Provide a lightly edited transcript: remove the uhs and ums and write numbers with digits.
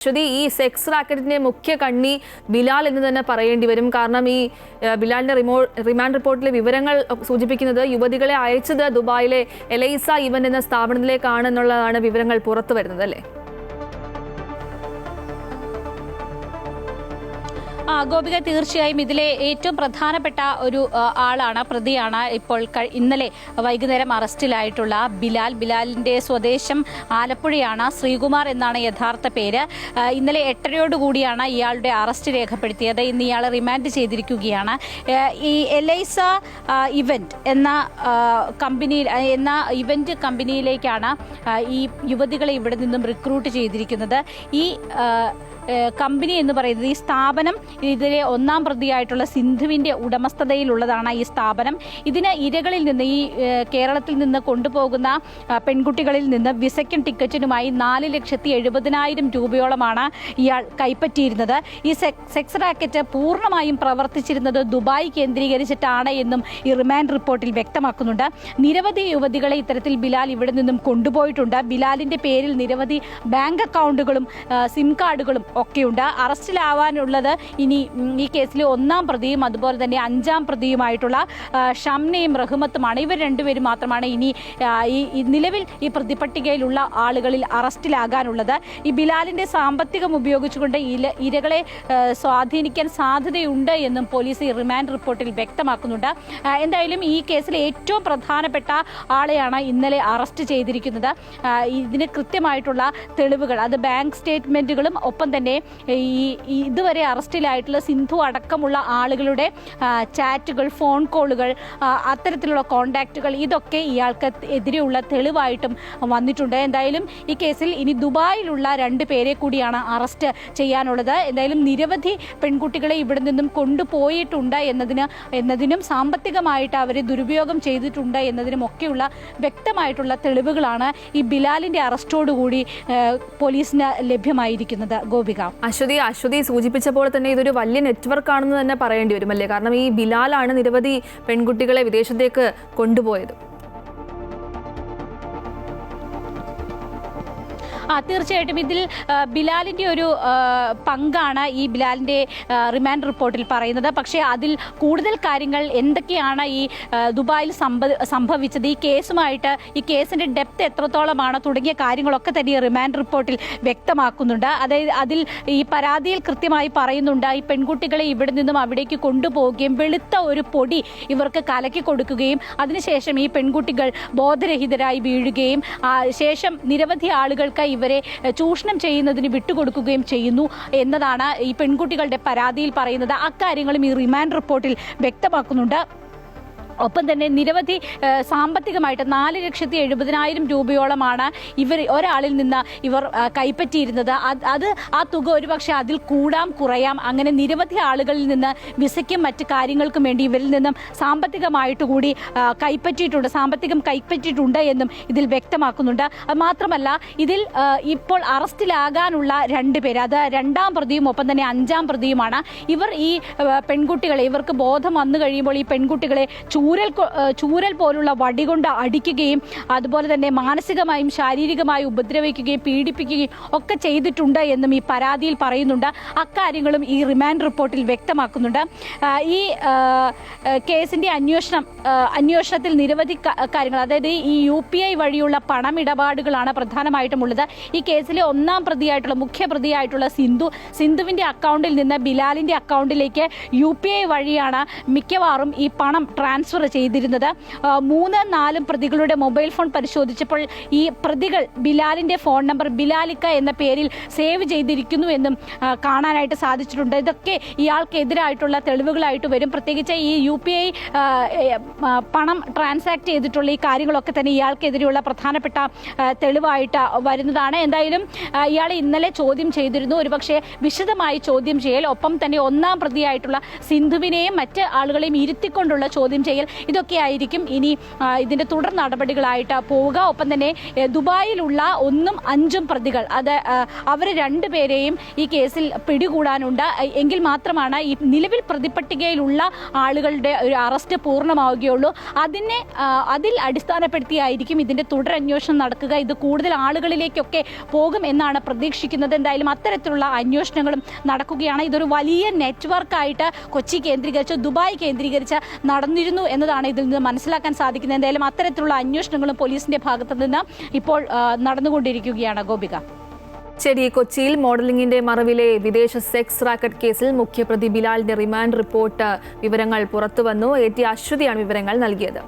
അശ്വതി, ഈ സെക്സ് റാക്കറ്റിന്റെ മുഖ്യ കണ്ണി ബിലാൽ എന്ന് തന്നെ പറയേണ്ടി വരും. കാരണം ഈ ബിലാലിന്റെ റിമാൻഡ് റിപ്പോർട്ടിലെ വിവരങ്ങൾ സൂചിപ്പിക്കുന്നത് യുവതികളെ അയച്ചത് ദുബായിലെ എലൈസ ഇവന്റ് എന്ന സ്ഥാപനത്തിലേക്കാണെന്നുള്ളതാണ് വിവരങ്ങൾ പുറത്തു വരുന്നത്, അല്ലേ? ഗോപിക, തീർച്ചയായും ഇതിലെ ഏറ്റവും പ്രധാനപ്പെട്ട ഒരു ആളാണ്, പ്രതിയാണ് ഇപ്പോൾ ഇന്നലെ വൈകുന്നേരം അറസ്റ്റിലായിട്ടുള്ള ബിലാലിന്റെ സ്വദേശം ആലപ്പുഴയാണ്. ശ്രീകുമാർ എന്നാണ് യഥാർത്ഥ പേര്. ഇന്നലെ 8:30 ഇയാളുടെ അറസ്റ്റ് രേഖപ്പെടുത്തിയത്. ഇന്ന് ഇയാളെ റിമാൻഡ് ചെയ്തിരിക്കുകയാണ്. ഈ എലൈസ ഇവന്റ് എന്ന ഇവന്റ് കമ്പനിയിലേക്കാണ് ഈ യുവതികളെ ഇവിടെ നിന്നും റിക്രൂട്ട് ചെയ്തിരിക്കുന്നത്. ഈ കമ്പനി എന്ന് പറയുന്നത്, ഈ സ്ഥാപനം ഇതിലെ ഒന്നാം പ്രതിയായിട്ടുള്ള സിന്ധുവിൻ്റെ ഉടമസ്ഥതയിലുള്ളതാണ്. ഈ സ്ഥാപനം ഇതിന് ഇരകളിൽ നിന്ന്, ഈ കേരളത്തിൽ നിന്ന് കൊണ്ടുപോകുന്ന പെൺകുട്ടികളിൽ നിന്ന് വിസയ്ക്കും ടിക്കറ്റിനുമായി 4,70,000 രൂപയോളമാണ് ഇയാൾ കൈപ്പറ്റിയിരുന്നത്. ഈ സെക്സ് റാക്കറ്റ് പൂർണ്ണമായും പ്രവർത്തിച്ചിരുന്നത് ദുബായ് കേന്ദ്രീകരിച്ചിട്ടാണ് എന്നും ഈ റിമാൻഡ് റിപ്പോർട്ടിൽ വ്യക്തമാക്കുന്നുണ്ട്. നിരവധി യുവതികളെ ഇത്തരത്തിൽ ബിലാൽ ഇവിടെ നിന്നും കൊണ്ടുപോയിട്ടുണ്ട്. ബിലാലിൻ്റെ പേരിൽ നിരവധി ബാങ്ക് അക്കൗണ്ടുകളും സിം കാർഡുകളും ഒക്കെയുണ്ട്. അറസ്റ്റിലാവാനുള്ളത് ഇനി ഈ കേസിലെ ഒന്നാം പ്രതിയും അതുപോലെ തന്നെ 5ാം പ്രതിയുമായിട്ടുള്ള ഷംനയും റഹ്മത്തുമാണ്. ഇവർ രണ്ടുപേരും മാത്രമാണ് ഇനി ഈ നിലവിൽ ഈ പ്രതിപട്ടികയിലുള്ള ആളുകളിൽ അറസ്റ്റിലാകാനുള്ളത്. ഈ ബിലാലിന്റെ സാമ്പത്തികം ഉപയോഗിച്ചുകൊണ്ട് ഇരകളെ സ്വാധീനിക്കാൻ സാധ്യതയുണ്ട് എന്നും പോലീസ് ഈ റിമാൻഡ് റിപ്പോർട്ടിൽ വ്യക്തമാക്കുന്നുണ്ട്. എന്തായാലും ഈ കേസിലെ ഏറ്റവും പ്രധാനപ്പെട്ട ആളെയാണ് ഇന്നലെ അറസ്റ്റ് ചെയ്തിരിക്കുന്നത്. ഇതിന് കൃത്യമായിട്ടുള്ള തെളിവുകൾ, അത് ബാങ്ക് സ്റ്റേറ്റ്മെന്റുകളും ഒപ്പം തന്നെ ഇതുവരെ അറസ്റ്റിലായിട്ടുള്ള സിന്ധു അടക്കമുള്ള ആളുകളുടെ ചാറ്റുകൾ, ഫോൺ കോളുകൾ, അത്തരത്തിലുള്ള കോണ്ടാക്റ്റുകൾ, ഇതൊക്കെ ഇയാൾക്ക് എതിരെയുള്ള തെളിവായിട്ടും വന്നിട്ടുണ്ട്. എന്തായാലും ഈ കേസിൽ ഇനി ദുബായിലുള്ള 2 പേരെ കൂടിയാണ് അറസ്റ്റ് ചെയ്യാനുള്ളത്. എന്തായാലും നിരവധി പെൺകുട്ടികളെ ഇവിടെ നിന്നും കൊണ്ടുപോയിട്ടുണ്ട് എന്നതിനും സാമ്പത്തികമായിട്ട് അവരെ ദുരുപയോഗം ചെയ്തിട്ടുണ്ട് എന്നതിനും ഒക്കെയുള്ള വ്യക്തമായിട്ടുള്ള തെളിവുകളാണ് ഈ ബിലാലിന്റെ അറസ്റ്റോടുകൂടി പോലീസിന് ലഭ്യമായിരിക്കുന്നത്. ഗോപിക, അശ്വതി സൂചിപ്പിച്ചപ്പോൾ തന്നെ ഇതൊരു വലിയ നെറ്റ്വർക്ക് ആണെന്ന് തന്നെ പറയേണ്ടി വരുമല്ലേ? കാരണം ഈ ബിലാലാണ് നിരവധി പെൺകുട്ടികളെ വിദേശത്തേക്ക് കൊണ്ടുപോയത്. തീർച്ചയായിട്ടും ഇതിൽ ബിലാലിൻ്റെ ഒരു പങ്കാണ് ഈ ബിലാലിൻ്റെ റിമാൻഡ് റിപ്പോർട്ടിൽ പറയുന്നത്. പക്ഷേ അതിൽ കൂടുതൽ കാര്യങ്ങൾ എന്തൊക്കെയാണ് ഈ ദുബായിൽ സംഭവിച്ചത്, ഈ കേസുമായിട്ട്, ഈ കേസിൻ്റെ ഡെപ്ത് എത്രത്തോളമാണ് തുടങ്ങിയ കാര്യങ്ങളൊക്കെ തന്നെ ഈ റിമാൻഡ് റിപ്പോർട്ടിൽ വ്യക്തമാക്കുന്നുണ്ട്. അതായത് അതിൽ ഈ പരാതിയിൽ കൃത്യമായി പറയുന്നുണ്ട്, ഈ പെൺകുട്ടികളെ ഇവിടെ നിന്നും അവിടേക്ക് കൊണ്ടുപോവുകയും വെളുത്ത ഒരു പൊടി ഇവർക്ക് കലക്കി കൊടുക്കുകയും അതിനുശേഷം ഈ പെൺകുട്ടികൾ ബോധരഹിതരായി വീഴുകയും ശേഷം നിരവധി ആളുകൾക്ക് ഇവരെ ചൂഷണം ചെയ്യുന്നതിന് വിട്ടുകൊടുക്കുകയും ചെയ്യുന്നു എന്നതാണ് ഈ പെൺകുട്ടികളുടെ പരാതിയിൽ പറയുന്നത്. അക്കാര്യങ്ങളും ഈ റിമാൻഡ് റിപ്പോർട്ടിൽ വ്യക്തമാക്കുന്നുണ്ട്. ഒപ്പം തന്നെ നിരവധി സാമ്പത്തികമായിട്ട് 4,70,000 രൂപയോളമാണ് ഒരാളിൽ നിന്ന് ഇവർ കൈപ്പറ്റിയിരുന്നത്. ആ തുക ഒരുപക്ഷെ അതിൽ കൂടാം കുറയാം. അങ്ങനെ നിരവധി ആളുകളിൽ നിന്ന് വിസയ്ക്കും മറ്റ് കാര്യങ്ങൾക്കും വേണ്ടി ഇവരിൽ നിന്നും സാമ്പത്തികം കൈപ്പറ്റിയിട്ടുണ്ട് എന്നും ഇതിൽ വ്യക്തമാക്കുന്നുണ്ട്. മാത്രമല്ല ഇതിൽ ഇപ്പോൾ അറസ്റ്റിലാകാനുള്ള 2 പേര്, അത് 2ാം പ്രതിയും ഒപ്പം തന്നെ 5ാം പ്രതിയുമാണ്. ഇവർ ഈ പെൺകുട്ടികളെ, ഇവർക്ക് ബോധം വന്നു കഴിയുമ്പോൾ ഈ പെൺകുട്ടികളെ ചൂരൽ പോലുള്ള വടി കൊണ്ട് അടിക്കുകയും അതുപോലെ തന്നെ മാനസികമായും ശാരീരികമായും ഉപദ്രവിക്കുകയും പീഡിപ്പിക്കുകയും ഒക്കെ ചെയ്തിട്ടുണ്ട് എന്നും ഈ പരാതിയിൽ പറയുന്നുണ്ട്. അക്കാര്യങ്ങളും ഈ റിമാൻഡ് റിപ്പോർട്ടിൽ വ്യക്തമാക്കുന്നുണ്ട്. ഈ കേസിൻ്റെ അന്വേഷണത്തിൽ നിരവധി കാര്യങ്ങൾ, അതായത് ഈ UPI വഴിയുള്ള പണമിടപാടുകളാണ് പ്രധാനമായിട്ടും ഉള്ളത്. ഈ കേസിലെ 1ാം പ്രതിയായിട്ടുള്ള, മുഖ്യ പ്രതിയായിട്ടുള്ള സിന്ധുവിൻ്റെ അക്കൗണ്ടിൽ നിന്ന് ബിലാലിൻ്റെ അക്കൗണ്ടിലേക്ക് UPI വഴിയാണ് മിക്കവാറും ഈ പണം ട്രാൻസ്ഫർ ചെയ്തിരുന്നത്. 3-4 പ്രതികളുടെ മൊബൈൽ ഫോൺ പരിശോധിച്ചപ്പോൾ ഈ പ്രതികൾ ബിലാലിന്റെ ഫോൺ നമ്പർ ബിലാലിക്ക എന്ന പേരിൽ സേവ് ചെയ്തിരിക്കുന്നു എന്നും കാണാനായിട്ട് സാധിച്ചിട്ടുണ്ട്. ഇതൊക്കെ ഇയാൾക്കെതിരായിട്ടുള്ള തെളിവുകളായിട്ട് വരും. പ്രത്യേകിച്ച് ഈ UPI പണം ട്രാൻസാക്ട് ചെയ്തിട്ടുള്ള ഈ കാര്യങ്ങളൊക്കെ തന്നെ ഇയാൾക്കെതിരെയുള്ള പ്രധാനപ്പെട്ട തെളിവായിട്ട് വരുന്നതാണ്. എന്തായാലും ഇയാളെ ഇന്നലെ ചോദ്യം ചെയ്തിരുന്നു. ഒരുപക്ഷെ വിശദമായി ചോദ്യം ചെയ്യൽ, ഒപ്പം തന്നെ 1ാം പ്രതിയായിട്ടുള്ള സിന്ധുവിനെയും മറ്റ് ആളുകളെയും ഇരുത്തിക്കൊണ്ടുള്ള ചോദ്യം ചെയ്യൽ കസ്റ്റഡിയിൽ, ഇതൊക്കെ ആയിരിക്കും ഇനി ഇതിൻ്റെ തുടർ നടപടികളായിട്ട് പോവുക. ഒപ്പം തന്നെ ദുബായിലുള്ള 1ഉം 5ഉം പ്രതികൾ, അത് അവർ രണ്ടുപേരെയും ഈ കേസിൽ പിടികൂടാനുണ്ട്. എങ്കിൽ മാത്രമാണ് ഈ നിലവിൽ പ്രതിപട്ടികയിലുള്ള ആളുകളുടെ ഒരു അറസ്റ്റ് പൂർണ്ണമാവുകയുള്ളൂ. അതിൽ അടിസ്ഥാനപ്പെടുത്തിയായിരിക്കും ഇതിൻ്റെ തുടരന്വേഷണം നടക്കുക. ഇത് കൂടുതൽ ആളുകളിലേക്കൊക്കെ പോകും എന്നാണ് പ്രതീക്ഷിക്കുന്നത്. എന്തായാലും അത്തരത്തിലുള്ള അന്വേഷണങ്ങളും നടക്കുകയാണ്. ഇതൊരു വലിയ നെറ്റ്വർക്കായിട്ട് കൊച്ചി കേന്ദ്രീകരിച്ച്, ദുബായ് കേന്ദ്രീകരിച്ച് നടന്നിരുന്നു എന്നതാണ് ഇതിൽ നിന്ന് മനസ്സിലാക്കാൻ സാധിക്കുന്നത്. എന്തായാലും അത്തരത്തിലുള്ള അന്വേഷണങ്ങളും പോലീസിന്റെ ഭാഗത്തു നിന്ന് ഇപ്പോൾ നടന്നുകൊണ്ടിരിക്കുകയാണ്. ഗോപിക. ശരി, കൊച്ചിയിൽ മോഡലിംഗിന്റെ മറവിലെ വിദേശ സെക്സ് റാക്കറ്റ് കേസിൽ മുഖ്യപ്രതി ബിലാലിന്റെ റിമാൻഡ് റിപ്പോർട്ട് വിവരങ്ങൾ പുറത്തുവന്നു. AT അശ്വതിയാണ് വിവരങ്ങൾ നൽകിയത്.